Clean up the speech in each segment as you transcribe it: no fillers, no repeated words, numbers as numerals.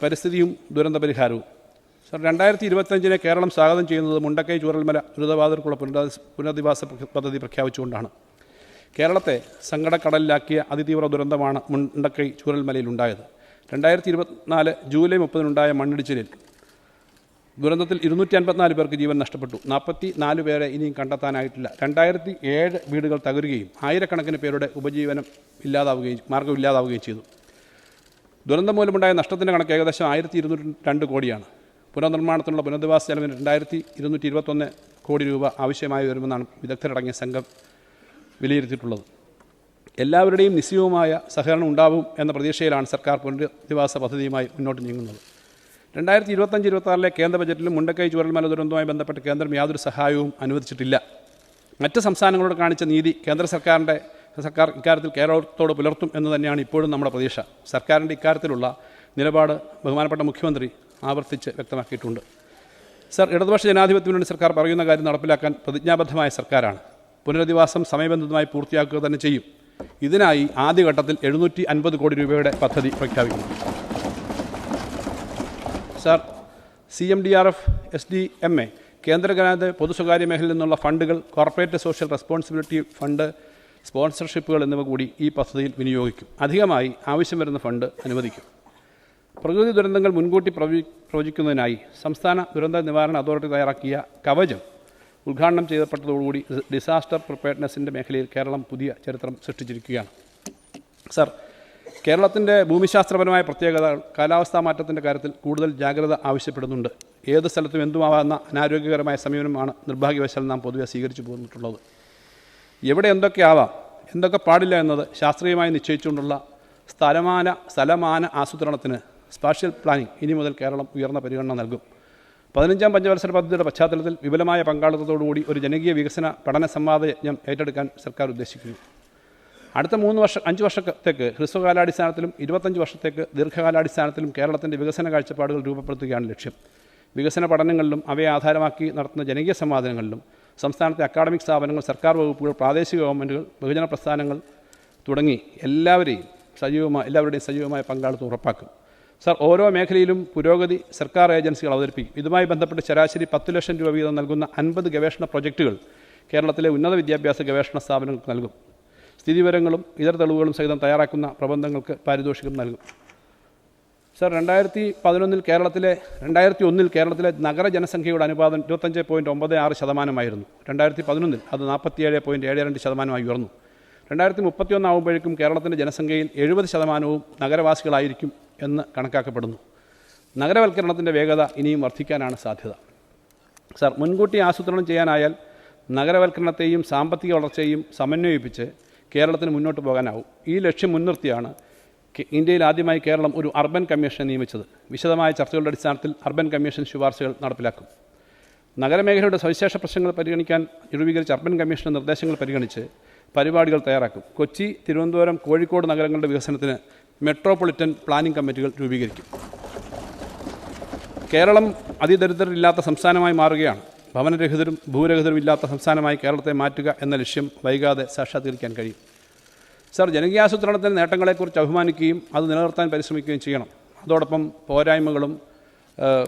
പരിസ്ഥിതിയും ദുരന്ത പരിഹാരവും. സർ, 2025 കേരളം സ്വാഗതം ചെയ്യുന്നത് മുണ്ടക്കൈ ചൂരൽമല ദുരിതബാധിതർക്കുള്ള പുനരധിവാസ പദ്ധതി പ്രഖ്യാപിച്ചുകൊണ്ടാണ്. കേരളത്തെ സങ്കടക്കടലിലാക്കിയ അതിതീവ്ര ദുരന്തമാണ് മുണ്ടക്കൈ ചൂരൽമലയിലുണ്ടായത്. 2024 ജൂലൈ 30 മണ്ണിടിച്ചിലിൽ ദുരന്തത്തിൽ 254 പേർക്ക് ജീവൻ നഷ്ടപ്പെട്ടു. 44 പേരെ ഇനിയും കണ്ടെത്താനായിട്ടില്ല. 2007 വീടുകൾ തകരുകയും ആയിരക്കണക്കിന് പേരുടെ ഉപജീവനം മാർഗമില്ലാതാവുകയും ചെയ്തു. ദുരന്തം മൂലമുണ്ടായ നഷ്ടത്തിൻ്റെ കണക്ക് ഏകദേശം 1202 കോടിയാണ്. പുനർനിർമ്മാണത്തിനുള്ള പുനരധിവാസ ചെലവിന് 2221 കോടി രൂപ ആവശ്യമായി വരുമെന്നാണ് വിദഗ്ധരടങ്ങിയ സംഘം വിലയിരുത്തിയിട്ടുള്ളത്. എല്ലാവരുടെയും നിശ്ചയവുമായ സഹകരണം ഉണ്ടാവും എന്ന പ്രതീക്ഷയിലാണ് സർക്കാർ പുനരധിവാസ പദ്ധതിയുമായി മുന്നോട്ട് നീങ്ങുന്നത്. 2025-26 കേന്ദ്ര ബജറ്റിലും മുണ്ടക്കൈ ചൂരൽമല ദുരന്തവുമായി ബന്ധപ്പെട്ട് കേന്ദ്രം യാതൊരു സഹായവും അനുവദിച്ചിട്ടില്ല. മറ്റ് സംസ്ഥാനങ്ങളോട് കാണിച്ച നീതി സർക്കാർ ഇക്കാര്യത്തിൽ കേരളത്തോട് പുലർത്തും എന്ന് തന്നെയാണ് ഇപ്പോഴും നമ്മുടെ പ്രതീക്ഷ. സർക്കാരിൻ്റെ ഇക്കാര്യത്തിലുള്ള നിലപാട് ബഹുമാനപ്പെട്ട മുഖ്യമന്ത്രി ആവർത്തിച്ച് വ്യക്തമാക്കിയിട്ടുണ്ട്. സർ, ഇടതുപക്ഷ ജനാധിപത്യ മുന്നണി സർക്കാർ പറയുന്ന കാര്യം നടപ്പിലാക്കാൻ പ്രതിജ്ഞാബദ്ധമായ സർക്കാരാണ്. പുനരധിവാസം സമയബന്ധിതമായി പൂർത്തിയാക്കുക തന്നെ ചെയ്യും. ഇതിനായി ആദ്യഘട്ടത്തിൽ 750 കോടി രൂപയുടെ പദ്ധതി പ്രഖ്യാപിക്കുന്നു. സർ, CMDRF, SDMA, കേന്ദ്ര ഗതാഗത പൊതു സ്വകാര്യ മേഖലയിൽ നിന്നുള്ള ഫണ്ടുകൾ, കോർപ്പറേറ്റ് സോഷ്യൽ റെസ്പോൺസിബിലിറ്റി ഫണ്ട്, സ്പോൺസർഷിപ്പുകൾ എന്നിവ കൂടി ഈ പദ്ധതിയിൽ വിനിയോഗിക്കും. അധികമായി ആവശ്യം വരുന്ന ഫണ്ട് അനുവദിക്കും. പ്രകൃതി ദുരന്തങ്ങൾ മുൻകൂട്ടി പ്രവചിക്കുന്നതിനായി സംസ്ഥാന ദുരന്ത നിവാരണ അതോറിറ്റി തയ്യാറാക്കിയ കവചം ഉദ്ഘാടനം ചെയ്യപ്പെട്ടതോടുകൂടി ഡിസാസ്റ്റർ പ്രിപ്പയർഡ്നെസ്സിൻ്റെ മേഖലയിൽ കേരളം പുതിയ ചരിത്രം സൃഷ്ടിച്ചിരിക്കുകയാണ്. സർ, കേരളത്തിൻ്റെ ഭൂമിശാസ്ത്രപരമായ പ്രത്യേകത കാലാവസ്ഥാ മാറ്റത്തിൻ്റെ കാര്യത്തിൽ കൂടുതൽ ജാഗ്രത ആവശ്യപ്പെടുന്നുണ്ട്. ഏത് സ്ഥലത്തും എന്തുമാവാവുന്ന അനാരോഗ്യകരമായ സമീപനമാണ് നിർഭാഗ്യവശാൽ നാം പൊതുവെ സ്വീകരിച്ചു പോന്നിട്ടുള്ളത്. എവിടെ എന്തൊക്കെ ആവാം, എന്തൊക്കെ പാടില്ല എന്നത് ശാസ്ത്രീയമായി നിശ്ചയിച്ചുകൊണ്ടുള്ള സ്ഥലമാന ആസൂത്രണത്തിന് സ്പാഷ്യൽ പ്ലാനിംഗ് ഇനി മുതൽ കേരളം ഉയർന്ന പരിഗണന നൽകും. 15ാം പഞ്ചവത്സര പദ്ധതിയുടെ പശ്ചാത്തലത്തിൽ വിപുലമായ പങ്കാളിത്തത്തോടുകൂടി ഒരു ജനകീയ വികസന പഠന സംവാദ യജ്ഞം ഏറ്റെടുക്കാൻ സർക്കാർ ഉദ്ദേശിക്കുന്നു. അടുത്ത 5 വർഷത്തേക്ക് ഹ്രസ്വകാലാടിസ്ഥാനത്തിലും 25 വർഷത്തേക്ക് ദീർഘകാലാടിസ്ഥാനത്തിലും കേരളത്തിൻ്റെ വികസന കാഴ്ചപ്പാടുകൾ രൂപപ്പെടുത്തുകയാണ് ലക്ഷ്യം. വികസന പഠനങ്ങളിലും അവയെ ആധാരമാക്കി നടത്തുന്ന ജനകീയ സംവാദങ്ങളിലും സംസ്ഥാനത്തെ അക്കാഡമിക് സ്ഥാപനങ്ങൾ, സർക്കാർ വകുപ്പുകൾ, പ്രാദേശിക ഗവൺമെൻറ്റുകൾ, ബഹുജന പ്രസ്ഥാനങ്ങൾ തുടങ്ങി എല്ലാവരുടെയും സജീവമായ പങ്കാളിത്തം ഉറപ്പാക്കും. സർ, ഓരോ മേഖലയിലും പുരോഗതി സർക്കാർ ഏജൻസികൾ അവതരിപ്പിക്കും. ഇതുമായി ബന്ധപ്പെട്ട് ശരാശരി 10 ലക്ഷം രൂപ വീതം നൽകുന്ന 50 ഗവേഷണ പ്രൊജക്റ്റുകൾ കേരളത്തിലെ ഉന്നത വിദ്യാഭ്യാസ ഗവേഷണ സ്ഥാപനങ്ങൾക്ക് നൽകും. സ്ഥിതിവിവരങ്ങളും ഇതര തെളിവുകളും സഹിതം തയ്യാറാക്കുന്ന പ്രബന്ധങ്ങൾക്ക് പാരിതോഷികം നൽകും. സർ, 2001 കേരളത്തിലെ നഗര ജനസംഖ്യയുടെ അനുപാതം 25.96%. 2011 അത് 47.72% ഉയർന്നു. 2031 ആകുമ്പോഴേക്കും കേരളത്തിൻ്റെ ജനസംഖ്യയിൽ 70% നഗരവാസികളായിരിക്കും എന്ന് കണക്കാക്കപ്പെടുന്നു. നഗരവൽക്കരണത്തിൻ്റെ വേഗത ഇനിയും വർദ്ധിക്കാനാണ് സാധ്യത. സർ, മുൻകൂട്ടി ആസൂത്രണം ചെയ്യാനായാൽ നഗരവൽക്കരണത്തെയും സാമ്പത്തിക വളർച്ചയെയും സമന്വയിപ്പിച്ച് കേരളത്തിന് മുന്നോട്ട് പോകാനാവും. ഈ ലക്ഷ്യം മുൻനിർത്തിയാണ് ഇന്ത്യയിൽ ആദ്യമായി കേരളം ഒരു അർബൻ കമ്മീഷനെ നിയമിച്ചത്. വിശദമായ ചർച്ചകളുടെ അടിസ്ഥാനത്തിൽ അർബൻ കമ്മീഷൻ ശുപാർശകൾ നടപ്പിലാക്കും. നഗരമേഖലയുടെ സവിശേഷ പ്രശ്നങ്ങൾ പരിഗണിക്കാൻ രൂപീകരിച്ച അർബൻ കമ്മീഷന്റെ നിർദ്ദേശങ്ങൾ പരിഗണിച്ച് പരിപാടികൾ തയ്യാറാക്കും. കൊച്ചി, തിരുവനന്തപുരം, കോഴിക്കോട് നഗരങ്ങളുടെ വികസനത്തിന് മെട്രോപൊളിറ്റൻ പ്ലാനിംഗ് കമ്മിറ്റികൾ രൂപീകരിക്കും. കേരളം അതിദരിദ്രരില്ലാത്ത സംസ്ഥാനമായി മാറുകയാണ്. ഭവനരഹിതരും ഭൂരഹിതരും ഇല്ലാത്ത സംസ്ഥാനമായി കേരളത്തെ മാറ്റുക എന്ന ലക്ഷ്യം വൈകാതെ സാക്ഷാത്കരിക്കാൻ കഴിയും. സർ, ജനകീയാസൂത്രണത്തിൻ്റെ നേട്ടങ്ങളെക്കുറിച്ച് അഭിമാനിക്കുകയും അത് നിലനിർത്താൻ പരിശ്രമിക്കുകയും ചെയ്യണം. അതോടൊപ്പം പോരായ്മകളും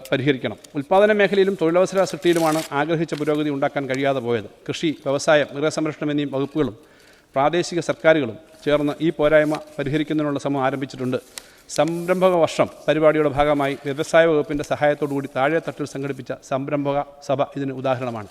പരിഹരിക്കണം. ഉൽപ്പാദന മേഖലയിലും തൊഴിലവസര സൃഷ്ടിയിലുമാണ് ആഗ്രഹിച്ച പുരോഗതി ഉണ്ടാക്കാൻ കഴിയാതെ പോയത്. കൃഷി, വ്യവസായം, മൃഗസംരക്ഷണം എന്നീ വകുപ്പുകളും പ്രാദേശിക സർക്കാരുകളും ചേർന്ന് ഈ പോരായ്മ പരിഹരിക്കുന്നതിനുള്ള ശ്രമം ആരംഭിച്ചിട്ടുണ്ട്. സംരംഭക വർഷം പരിപാടിയുടെ ഭാഗമായി വ്യവസായ വകുപ്പിൻ്റെ സഹായത്തോടുകൂടി താഴെത്തട്ടിൽ സംഘടിപ്പിച്ച സംരംഭക സഭ ഇതിന് ഉദാഹരണമാണ്.